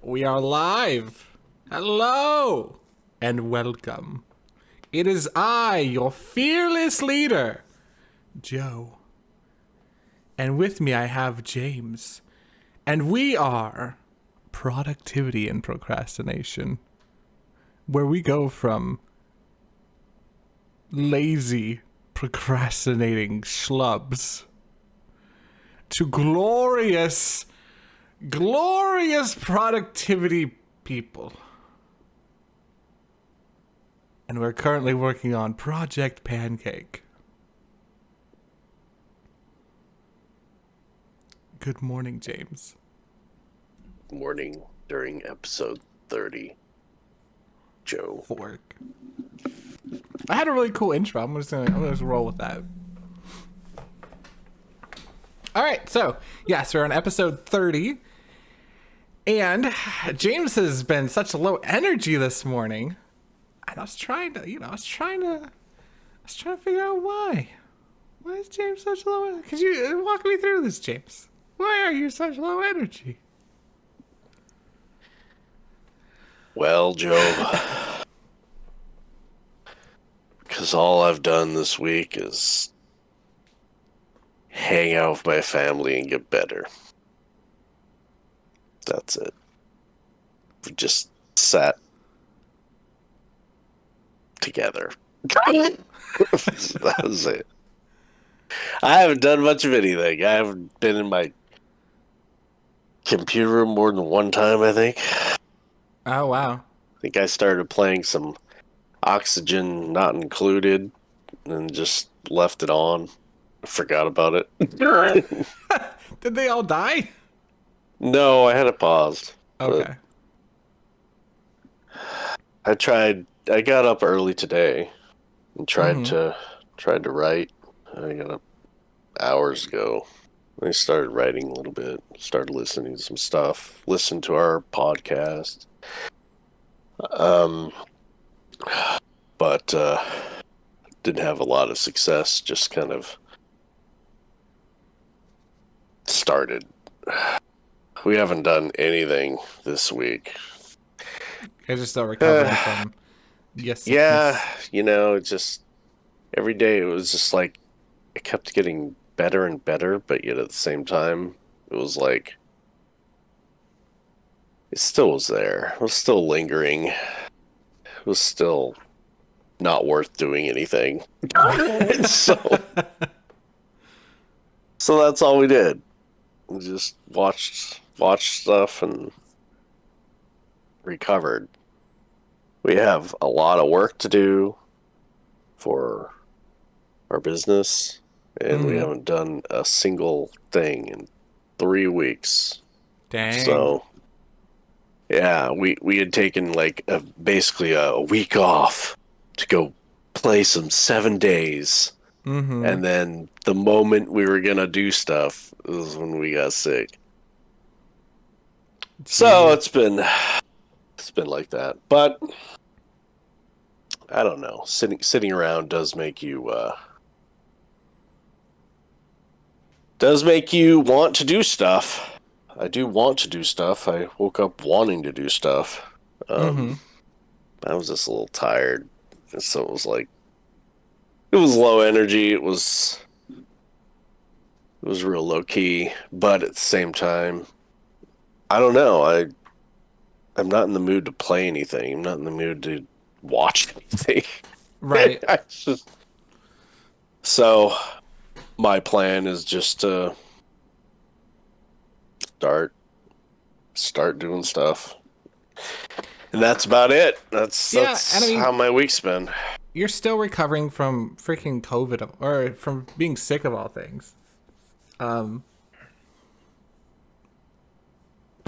We are live. Hello and welcome. It is I, your fearless leader, Joe. And with me I have James. And we are Productivity and Procrastination, where we go from lazy, procrastinating schlubs to glorious productivity people. And we're currently working on Project Pancake. Good morning, James. Morning during episode 30. Joe. Fork. I had a really cool intro. I'm gonna just roll with that. All right, so yes, we're on episode 30, and James has been such low energy this morning, and I was trying to figure out why. Why is James such low energy? Could you walk me through this, James? Why are you such low energy? Well, Joe, because all I've done this week is hang out with my family and get better. That's it. We just sat together. That was it. I haven't done much of anything. I haven't been in my computer room more than one time, I think. Oh, wow. I think I started playing some Oxygen Not Included and just left it on. Forgot about it. Did they all die? No, I had it paused. Okay. I got up early today and tried to write. I got up hours ago. I started writing a little bit, started listening to some stuff, listened to our podcast. But didn't have a lot of success, just kind of started. We haven't done anything this week. You're just still recovering from yes. Yeah, just every day it was just like it kept getting better and better, but yet at the same time it was like it still was there. It was still lingering. It was still not worth doing anything. so that's all we did. We just watched stuff and recovered. We have a lot of work to do for our business, and we haven't done a single thing in 3 weeks. Dang. So, yeah, we had taken like basically a week off to go play some 7 days. And then the moment we were going to do stuff was when we got sick. Jeez. So it's been like that. But I don't know. Sitting around does make you want to do stuff. I do want to do stuff. I woke up wanting to do stuff. I was just a little tired. And so it was like, it was low energy. It was real low key. But at the same time, I don't know. I'm not in the mood to play anything. I'm not in the mood to watch anything. Right. So my plan is just to start doing stuff. And that's about it. That's how my week's been. You're still recovering from freaking COVID, or from being sick of all things.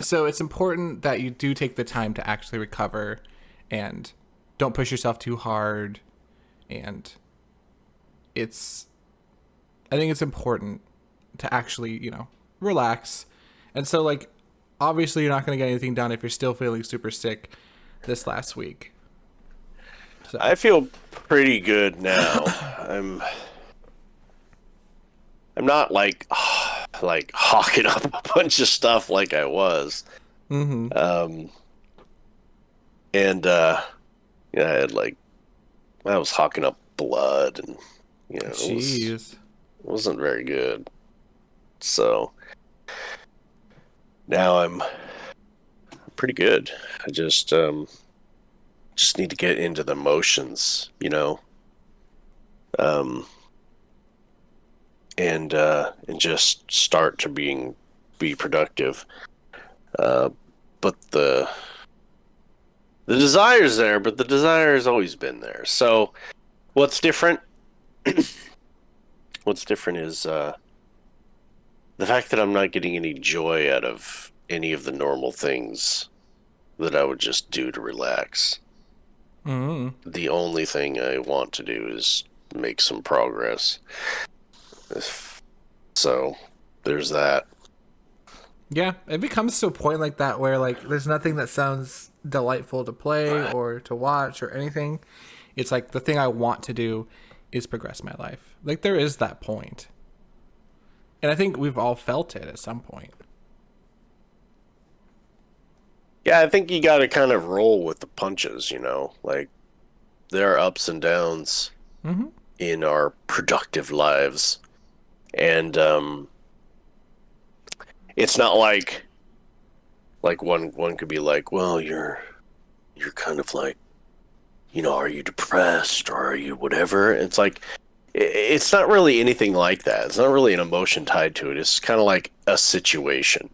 So it's important that you do take the time to actually recover and don't push yourself too hard. And I think it's important to actually, relax. And so, like, obviously you're not going to get anything done if you're still feeling super sick this last week. So. I feel pretty good now. I'm not like hawking up a bunch of stuff like I was. Mm-hmm. Um, and yeah, I was hawking up blood, and Jeez. it wasn't very good. So now I'm pretty good. I just need to get into the motions, um, and just start to be productive. Uh, but the desire's there, but the desire has always been there. So what's different? What's different is the fact that I'm not getting any joy out of any of the normal things that I would just do to relax. Mm-hmm. The only thing I want to do is make some progress. So there's that. Yeah, it becomes to a point like that where like there's nothing that sounds delightful to play or to watch or anything. It's like the thing I want to do is progress my life. Like there is that point. And I think we've all felt it at some point. Yeah, I think you got to kind of roll with the punches, Like there are ups and downs Mm-hmm. in our productive lives, and it's not like one could be like, well, you're kind of like, are you depressed or are you whatever? It's like it's not really anything like that. It's not really an emotion tied to it. It's kind of like a situation,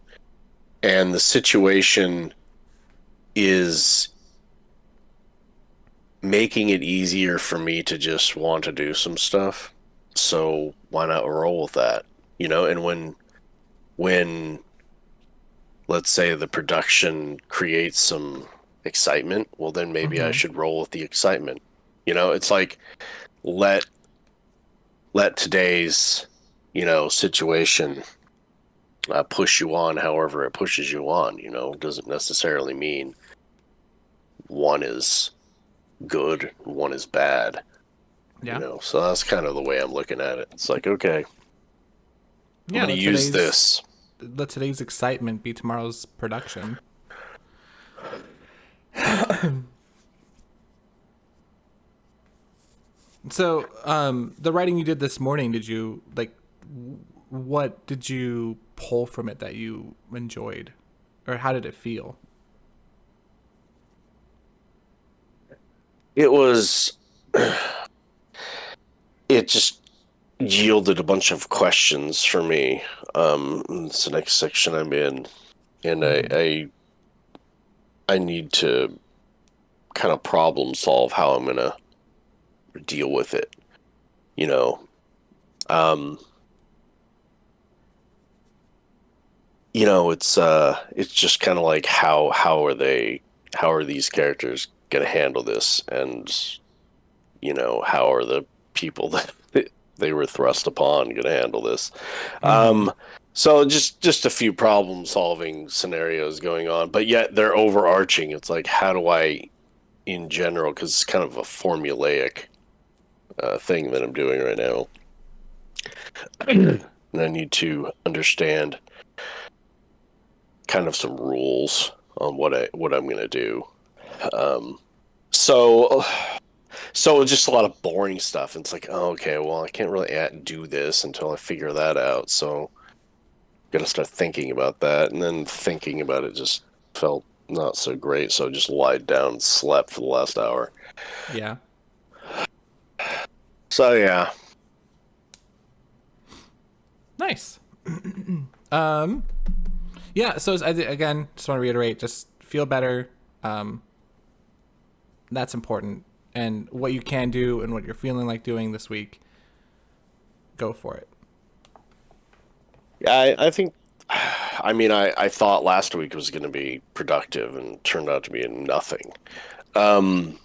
and the situation is making it easier for me to just want to do some stuff. So why not roll with that? And when let's say the production creates some excitement, well then maybe I Mm-hmm. should roll with the excitement. It's like let let today's, situation push you on however it pushes you on, It doesn't necessarily mean one is good, one is bad. Yeah. So that's kind of the way I'm looking at it. It's like, okay, I'm Yeah, going to use this. let today's excitement be tomorrow's production. So, the writing you did this morning, did you like what did you pull from it that you enjoyed? Or how did it feel? It was, it just yielded a bunch of questions for me. It's the next section I'm in, and Mm-hmm. I need to kind of problem solve how I'm going to deal with it, you know. Um, it's just kind of like how are these characters going to handle this, and how are the people that they were thrust upon going to handle this. Mm-hmm. So just a few problem solving scenarios going on, but yet they're overarching. It's like, how do I, in general, because it's kind of a formulaic thing that I'm doing right now, and I need to understand kind of some rules on what I'm going to do. Um, so so just a lot of boring stuff. It's like, oh, okay, well, I can't really do this until I figure that out. So gotta start thinking about that, and then thinking about it just felt not so great. So I just lied down, and slept for the last hour. Yeah. So yeah, Nice. Um, yeah. So again, just want to reiterate: just feel better. Um, that's important, and what you can do and what you're feeling like doing this week, go for it. yeah, I think. I mean, I thought last week was going to be productive and turned out to be nothing. Um,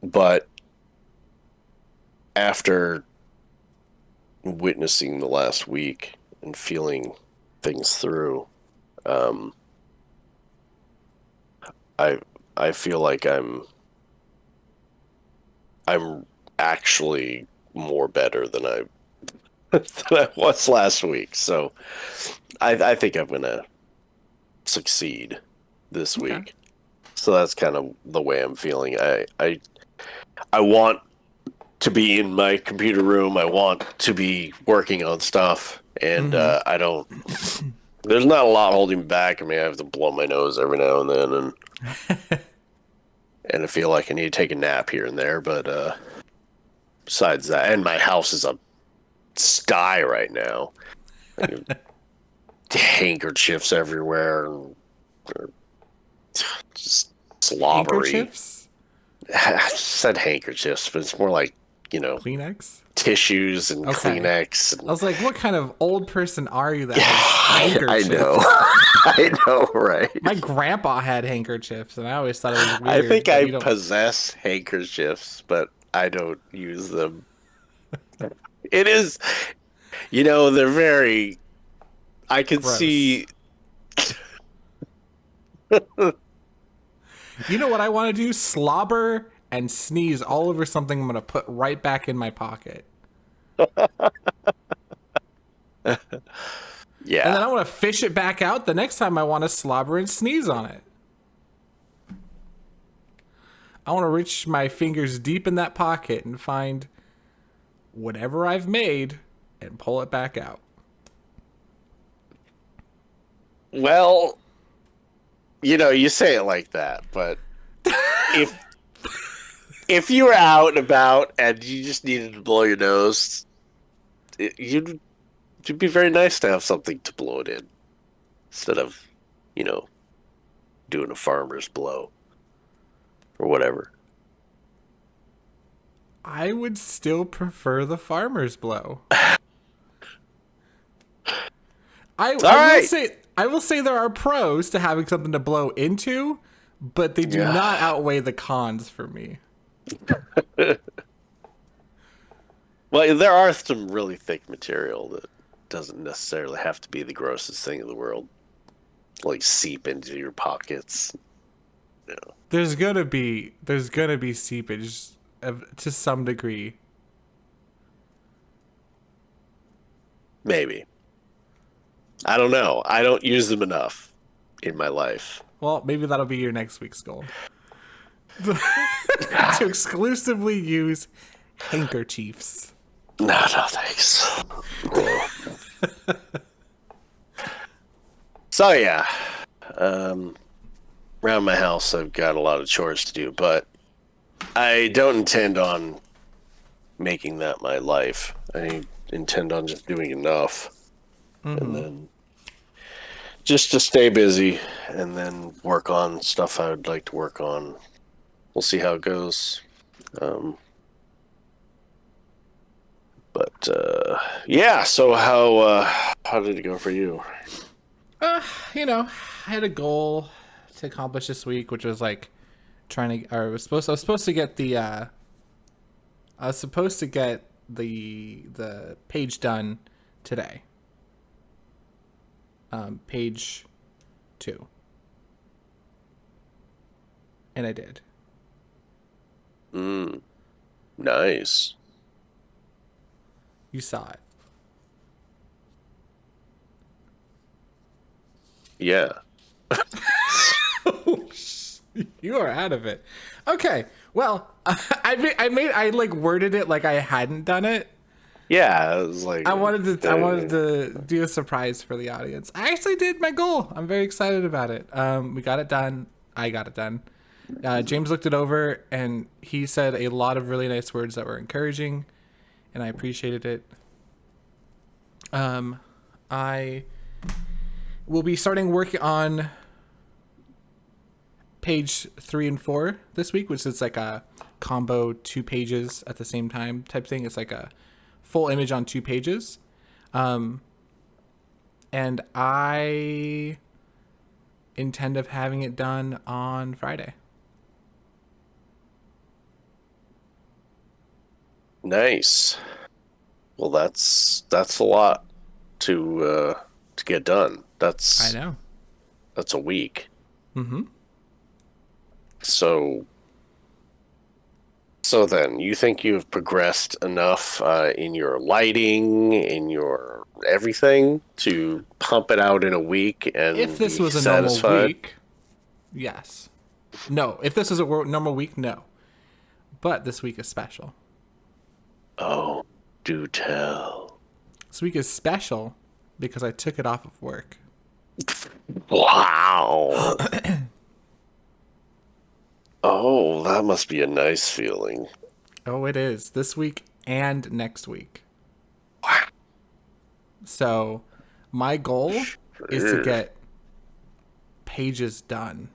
but after witnessing the last week and feeling things through, um, I I feel like I'm actually more better than I than I was last week. So I think I'm gonna succeed. this Okay. week. So that's kind of the way I'm feeling. I want to be in my computer room. I want to be working on stuff, and I don't. There's not a lot holding me back. I mean, I have to blow my nose every now and then, and I feel like I need to take a nap here and there. But besides that, and my house is a sty right now. Handkerchiefs everywhere, and just slobbery. Handkerchiefs? I said handkerchiefs, but it's more like, Kleenex? tissues and Okay. Kleenex. I was like, what kind of old person are you that Yeah, has I handkerchiefs? know. I know, right? My grandpa had handkerchiefs, and I always thought it was I weird. think that I you don't... possess handkerchiefs, but I don't use them. It is, they're very. I can Gross. see. You know what I want to do? Slobber and sneeze all over something I'm going to put right back in my pocket. Yeah. And then I want to fish it back out the next time I want to slobber and sneeze on it. I want to reach my fingers deep in that pocket and find whatever I've made and pull it back out. Well, you say it like that, but if you were out and about and you just needed to blow your nose, it'd be very nice to have something to blow it in instead of, doing a farmer's blow or whatever. I would still prefer the farmer's blow. I will say there are pros to having something to blow into, but they do not outweigh the cons for me. Well, there are some really thick material that doesn't necessarily have to be the grossest thing in the world, like seep into your pockets. There's gonna be seepage to some degree. Maybe. I don't know. I don't use them enough in my life. Well, maybe that'll be your next week's goal. To exclusively use handkerchiefs. No, thanks. So yeah, around my house I've got a lot of chores to do, but I don't intend on making that my life. I intend on just doing enough, and then just to stay busy, and then work on stuff I would like to work on. We'll see how it goes. But yeah. So how did it go for you? I had a goal to accomplish this week, which was like I was supposed to get the the page done today. Page 2. And I did. Nice. You saw it. Yeah. You are out of it. Okay. Well, I worded it like I hadn't done it. Yeah, it was like I wanted to do a surprise for the audience. I actually did my goal. I'm very excited about it. We got it done. I got it done. James looked it over and he said a lot of really nice words that were encouraging, and I appreciated it. I will be starting working on page 3 and 4 this week, which is like a combo 2 pages at the same time type thing. It's like a full image on 2 pages. And I intend of having it done on Friday. Nice. Well, that's a lot to get done. I know. That's a week. Mm-hmm. So then, you think you've progressed enough in your lighting, in your everything, to pump it out in a week and If this be was a satisfied? normal week, Yes. No. If this is a normal week, no. But this week is special. Oh, do tell. This week is special because I took it off of work. Wow. Oh, that must be a nice feeling. Oh, it is. This week and next week. Wow. So, my goal is to Sure. get pages done.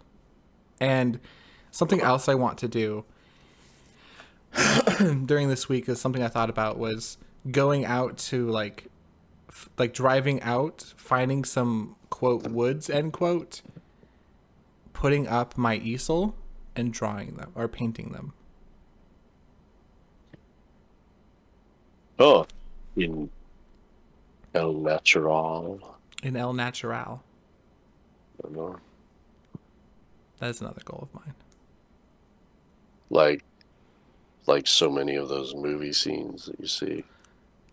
And something else I want to do during this week is something I thought about was going out to like driving out, finding some quote woods end quote, putting up my easel and drawing them or painting them. Oh, in El Natural. In El Natural. I don't know. That is another goal of mine. Like, like so many of those movie scenes that you see.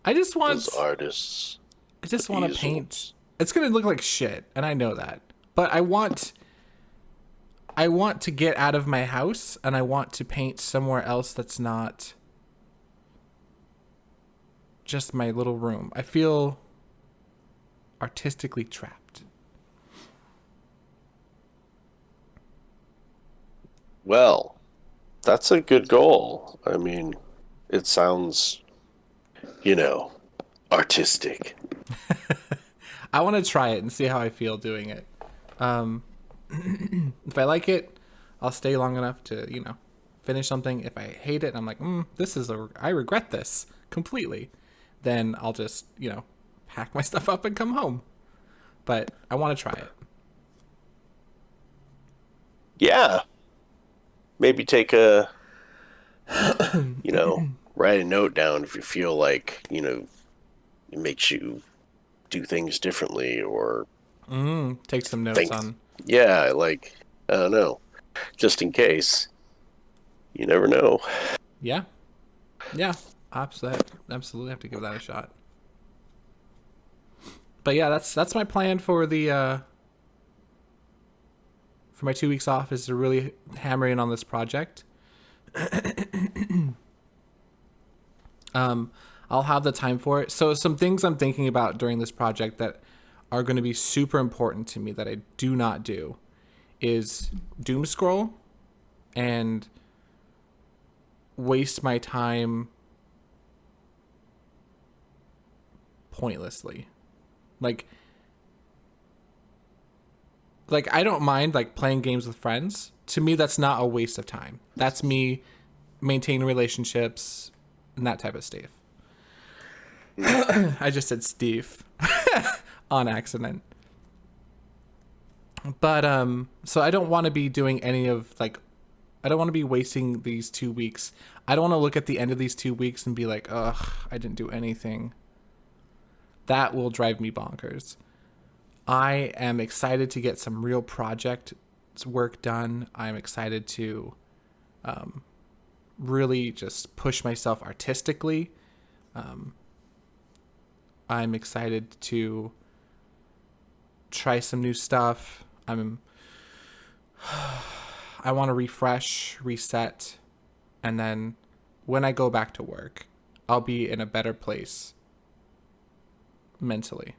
I just want Those artists. I just with want to paint. It's gonna look like shit, and I know that. But I want to get out of my house, and I want to paint somewhere else that's not just my little room. I feel artistically trapped. Well, that's a good goal. I mean, it sounds, you know, artistic. I want to try it and see how I feel doing it. If I like it, I'll stay long enough to, finish something. If I hate it, I'm like, I regret this completely. Then I'll just, pack my stuff up and come home. But I want to try it. Yeah. Maybe take a, write a note down if you feel like, it makes you do things differently or Take some notes think. on. Yeah, like, I don't know. Just in case. You never know. Yeah. Yeah. Absolutely have to give that a shot. But yeah, that's my plan for the for my 2 weeks off is to really hammer in on this project. I'll have the time for it. So some things I'm thinking about during this project that are going to be super important to me that I do not do is doom scroll and waste my time pointlessly. Like I don't mind like playing games with friends. To me that's not a waste of time. That's me maintaining relationships and that type of stuff. I just said Steve on accident. But so I don't want to be doing any of I don't want to be wasting these 2 weeks. I don't want to look at the end of these 2 weeks and be like, ugh, I didn't do anything. That will drive me bonkers. I am excited to get some real project work done. I'm excited to really just push myself artistically. I'm excited to try some new stuff. I want to refresh, reset, and then when I go back to work, I'll be in a better place mentally.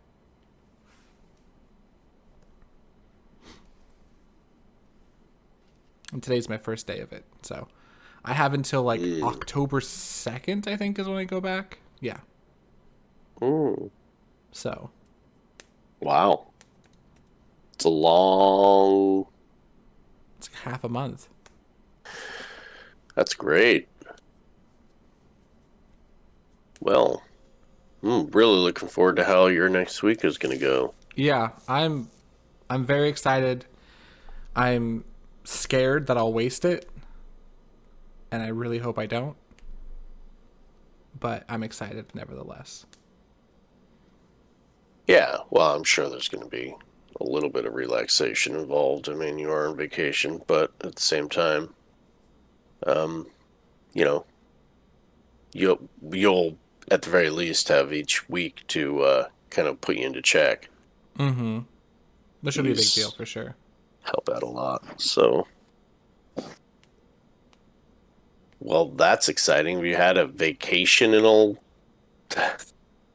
And today's my first day of it. So I have until like October 2nd, I think, is when I go back. Yeah. Mm. So. Wow. It's a long. It's like half a month. That's great. Well, I'm really looking forward to how your next week is going to go. Yeah, I'm very excited. I'm scared that I'll waste it, and I really hope I don't. But I'm excited nevertheless. Yeah, well, I'm sure there's going to be a little bit of relaxation involved. I mean, you are on vacation, but at the same time, you know, you'll at the very least have each week to kind of put you into check. Mm-hmm. That should be a big Use- deal for sure. help out a lot. So, well, that's exciting. Have you had a vacation in all?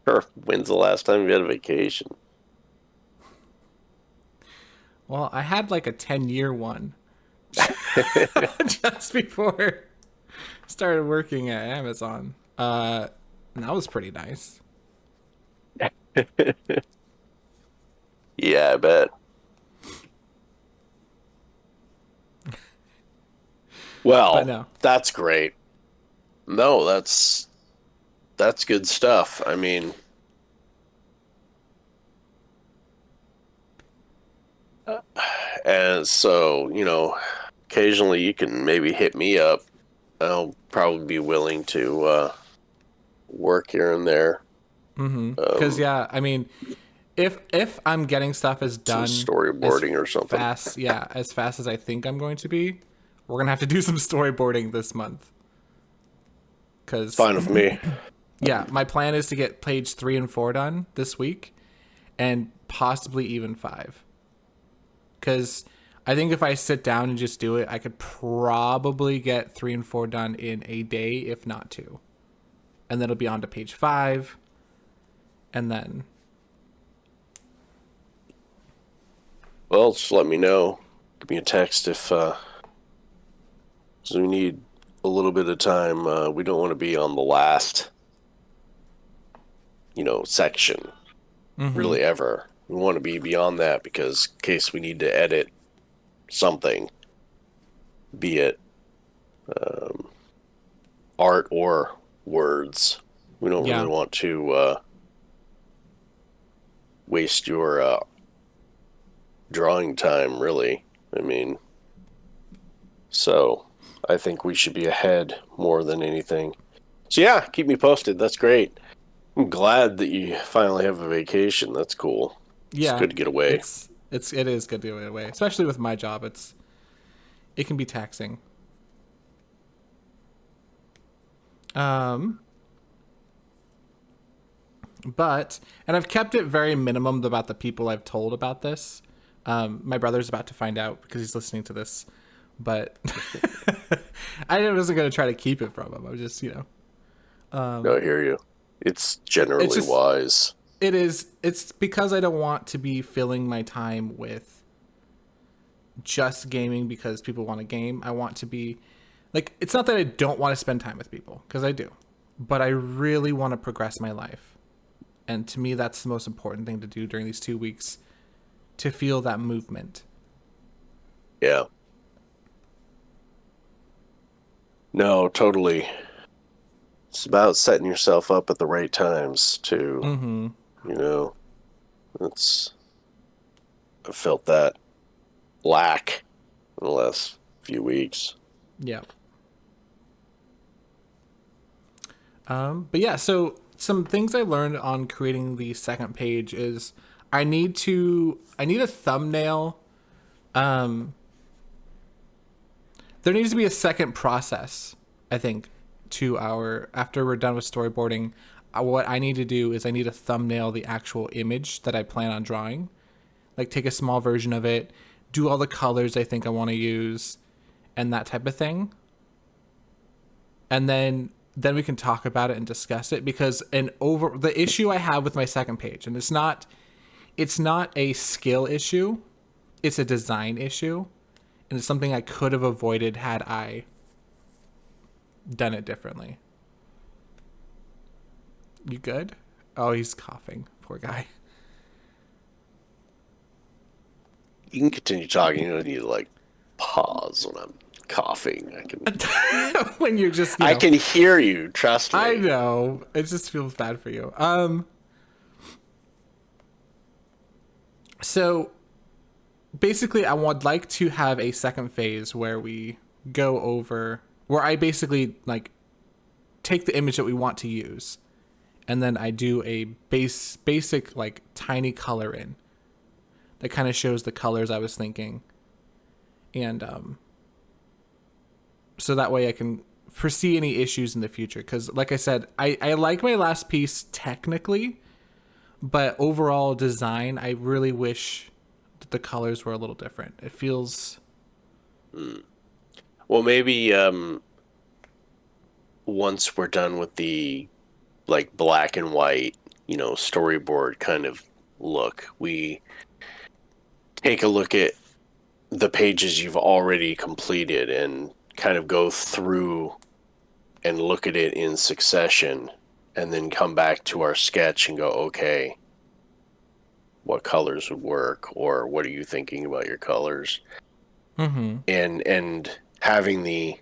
Or when's the last time you had a vacation? Well, I had like a 10-year one just before I started working at Amazon. And that was pretty nice. Yeah, I bet. But Well, no. that's great. No, that's good stuff. I mean, and so, occasionally you can maybe hit me up. I'll probably be willing to work here and there. Because yeah, I mean, if I'm getting stuff as Some done as storyboarding or something. fast, yeah, as fast as I think I'm going to be, we're gonna have to do some storyboarding this month. Because Fine with me. yeah, my plan is to get page 3 and 4 done this week, and possibly even 5. Because I think if I sit down and just do it, I could probably get 3 and 4 done in a day, if not 2, and then it'll be on to page 5, and then Well, just let me know. Give me a text if 'cause we need a little bit of time. We don't want to be on the last, section really ever. We want to be beyond that because in case we need to edit something, be it art or words, we don't yeah. really want to waste your drawing time, really. I mean, so I think we should be ahead more than anything. So yeah, keep me posted. That's great. I'm glad that you finally have a vacation. That's cool. It's Yeah, good to get away. it is good to get away, especially with my job. It can be taxing. Um, but and I've kept it very minimum about the people I've told about this. My brother's about to find out because he's listening to this, but I wasn't gonna try to keep it from him. I was just No, I hear you. It's generally it's just wise. it's because I don't want to be filling my time with just gaming because people want to game. I want to be like, it's not that I don't want to spend time with people, because I do, but I really want to progress my life. And to me, that's the most important thing to do during these 2 weeks, to feel that movement. Yeah. No, totally. It's about setting yourself up at the right times too. Mm-hmm. It's I felt that lack in the last few weeks. Yeah. But yeah, so some things I learned on creating the second page is I need a thumbnail. There needs to be a second process, I think, after we're done with storyboarding. What I need to do is I need to thumbnail the actual image that I plan on drawing. Like, take a small version of it, do all the colors I think I want to use, and that type of thing. And then we can talk about it and discuss it, because the issue I have with my second page, and it's not a skill issue, it's a design issue, and it's something I could have avoided had I done it differently. You good? Oh, he's coughing. Poor guy. You can continue talking. You don't need to pause when I'm coughing. I can When you're just, I can hear you, trust me. I know. It just feels bad for you. So basically I would like to have a second phase where I basically take the image that we want to use, and then I do a basic tiny color in that kind of shows the colors I was thinking, and so that way I can foresee any issues in the future, because like I said, I like my last piece technically, but overall design, I really wish the colors were a little different. It feels. Well, maybe once we're done with the like black and white, storyboard kind of look, we take a look at the pages you've already completed and kind of go through and look at it in succession, and then come back to our sketch and go, okay, what colors would work, or what are you thinking about your colors? Mm-hmm. And having the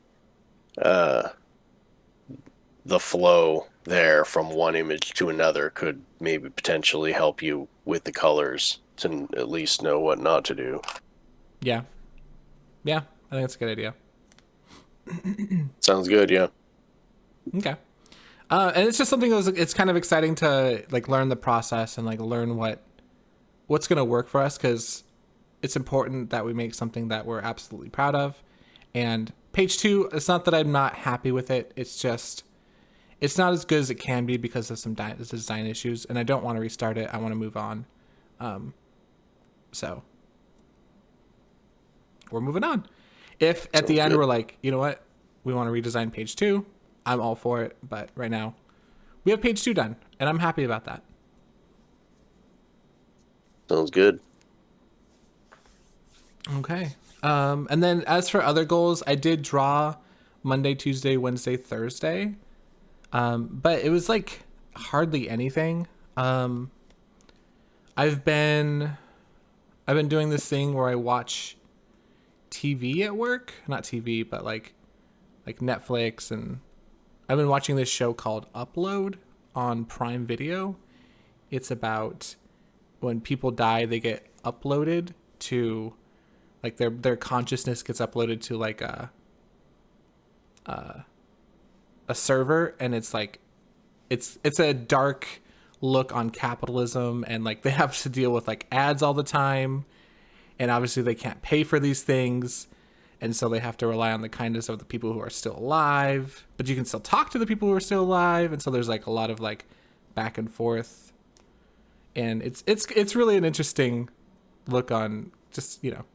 flow there from one image to another could maybe potentially help you with the colors to at least know what not to do. Yeah. Yeah, I think that's a good idea. Sounds good, yeah. Okay. And it's just something that it's kind of exciting to like learn the process and like learn what's going to work for us, because it's important that we make something that we're absolutely proud of. And page 2, it's not that I'm not happy with it. It's just, it's not as good as it can be because of some design issues, and I don't want to restart it. I want to move on. So we're moving on. If at the end we're like, you know what, we want to redesign page 2, I'm all for it. But right now, we have page 2 done, and I'm happy about that. Sounds good. Okay. And then as for other goals, I did draw Monday, Tuesday, Wednesday, Thursday. But it was like hardly anything. I've been doing this thing where I watch TV at work, not TV, but like Netflix, and I've been watching this show called Upload on Prime Video. It's about when people die, they get uploaded to like their consciousness gets uploaded to like a server, and it's like it's a dark look on capitalism, and like they have to deal with like ads all the time, and obviously they can't pay for these things, and so they have to rely on the kindness of the people who are still alive, but you can still talk to the people who are still alive, and so there's like a lot of like back and forth, and it's really an interesting look on just that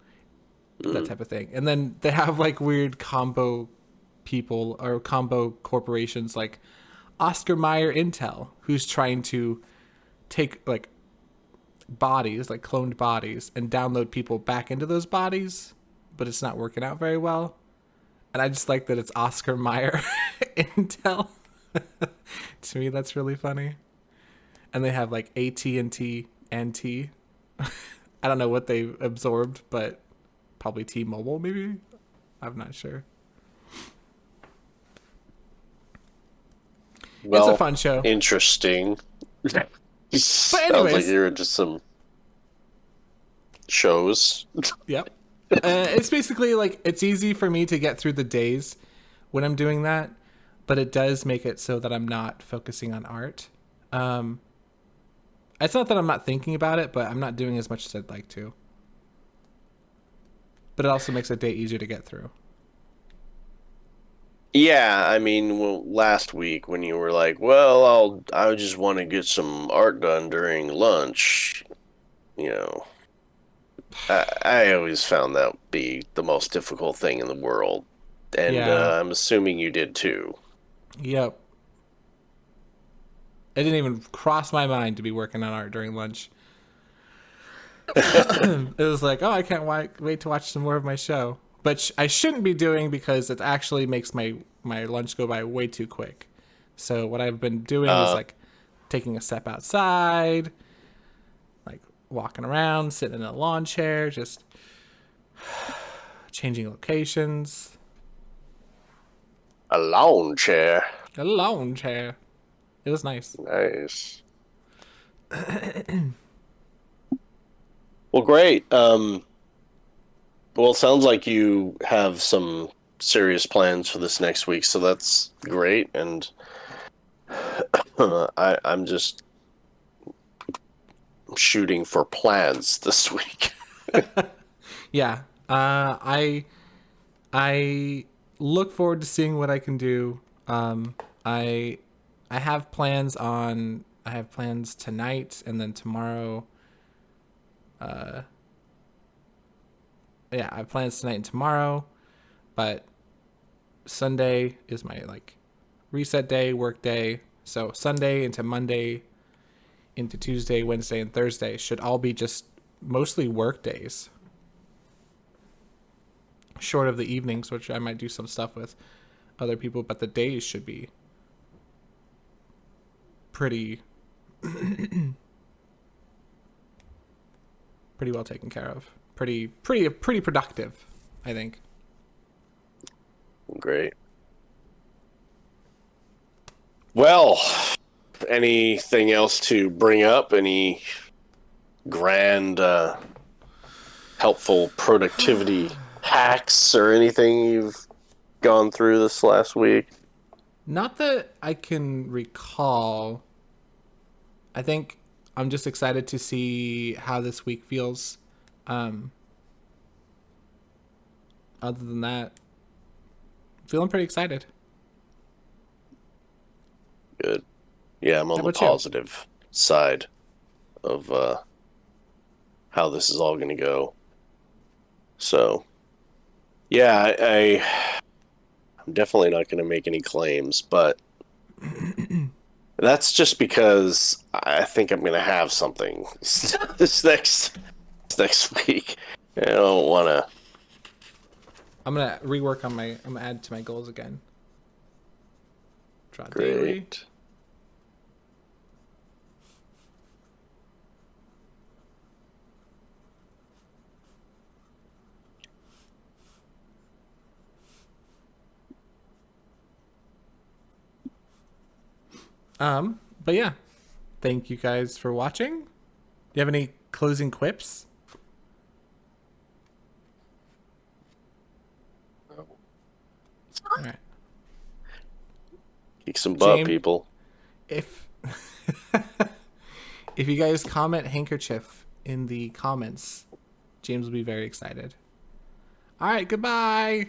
type of thing. And then they have like weird combo people or combo corporations like Oscar Mayer Intel, who's trying to take like bodies, like cloned bodies, and download people back into those bodies, but it's not working out very well. And I just like that it's Oscar Mayer Intel. To me, that's really funny. And they have like AT&T, NT. I don't know what they absorbed, but probably T-Mobile, maybe. I'm not sure. Well, it's a fun show. Interesting. But Sounds anyways, like you're into some shows. Yep. It's basically like it's easy for me to get through the days when I'm doing that, but it does make it so that I'm not focusing on art. It's not that I'm not thinking about it, but I'm not doing as much as I'd like to. But it also makes a day easier to get through. Yeah, I mean, well, last week when you were like, "Well, I just want to get some art done during lunch," I always found that be the most difficult thing in the world, and Yeah. I'm assuming you did too. Yep. It didn't even cross my mind to be working on art during lunch. It was like, oh, I can't wait to watch some more of my show. But I shouldn't be doing, because it actually makes my lunch go by way too quick. So what I've been doing is like taking a step outside, like walking around, sitting in a lawn chair, just changing locations. A lawn chair. A lawn chair. It was nice. Nice. Well, great. Well, it sounds like you have some serious plans for this next week, so that's great. And I'm just shooting for plans this week. Yeah. I look forward to seeing what I can do. I have plans tonight, and then tomorrow. yeah, I have plans tonight and tomorrow, but Sunday is my like reset day, work day. So Sunday into Monday into Tuesday, Wednesday, and Thursday should all be just mostly work days. Short of the evenings, which I might do some stuff with other people, but the days should be pretty pretty well taken care of. Pretty productive, I think. Great. Well, anything else to bring up? Any grand, helpful productivity hacks or anything you've gone through this last week? Not that I can recall. I think I'm just excited to see how this week feels. Other than that, feeling pretty excited. Good. Yeah, I'm on How the about you? positive side of how this is all going to go. So, yeah, I'm definitely not going to make any claims, but that's just because I think I'm going to have something this next week. I don't want to. I'm gonna rework on my. I'm gonna add to my goals again. Draw daily. Great. But yeah, thank you guys for watching. Do you have any closing quips? All right. Kick some butt, James, people. if if you guys comment handkerchief in the comments, James will be very excited. All right, goodbye.